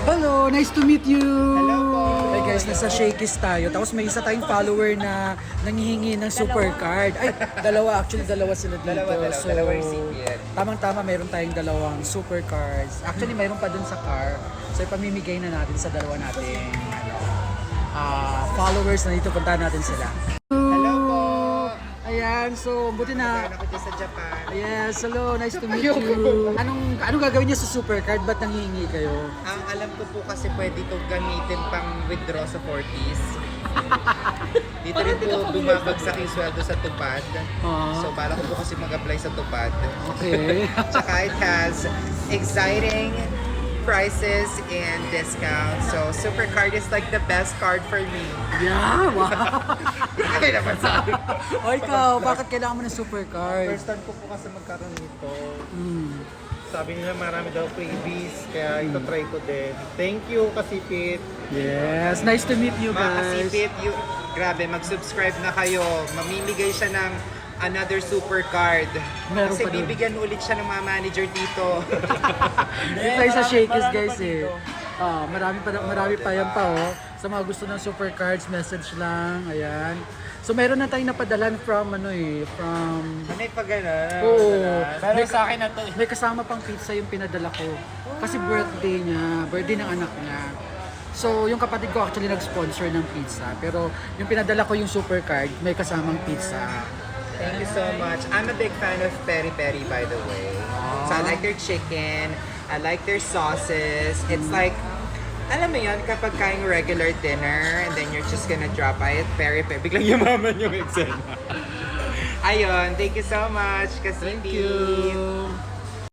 Hello, nice to meet you! Hello po! Hey guys, nasa Shakey's tayo. Tapos may isa tayong follower na nanghihingi ng super card. Ay, dalawa sila dito. Dalawa recipient. Tamang-tama, meron tayong dalawang super cards. Actually, meron pa dun sa car. So, ipamimigay na natin sa dalawa nating followers na dito. Puntahan natin sila. Hello po! Ayan, so buti na. Ako dito sa Japan. Yes, hello, nice to meet you. Anong gagawin niyo sa super card? Ba't nanghihingi kayo? Ang alam ko po kasi pwede itong gamitin pang withdraw sa 40s. Dito rin po bumabagsak yung sweldo sa tupad. So bala ko po kasi mag-apply sa tupad. Okay. Tsaka it has exciting prices and discounts. So super card is like the best card for me. Yeah, wow. Ay naman sabi. O ikaw, bakit kailangan mo ng super card? First time ko po kasi magkaroon nito. Hmm. Sabi nila marami daw freebies, kaya ito try ko din. Thank you, Kasipit. Yes, nice to meet you Mga guys. kasipit, grabe, mag-subscribe na kayo. Mamimigay siya ng another super card. Meron Kasi pa dun. bibigyan ulit siya ng mga manager dito. Dito tayo sa Shakey's guys eh. Marami pa yan pa oh. Sa mga gusto ng super cards, message lang. Ayan. So meron na tayong napadalan from May pag gano'n. Oo. Pero sa akin na to. May kasama pang pizza yung pinadala ko. Kasi birthday ng anak niya. So, yung kapatid ko actually nag-sponsor ng pizza. Pero yung pinadala ko yung super card, may kasamang pizza. Thank you so much. I'm a big fan of Peri Peri, by the way. So I like their chicken. I like their sauces. It's like, alam mo yun, kapag kain regular dinner and then you're just gonna drop by it, Peri Peri. Biglang yumaman yung eksena. Ayun, thank you so much, Kasipi. Thank you!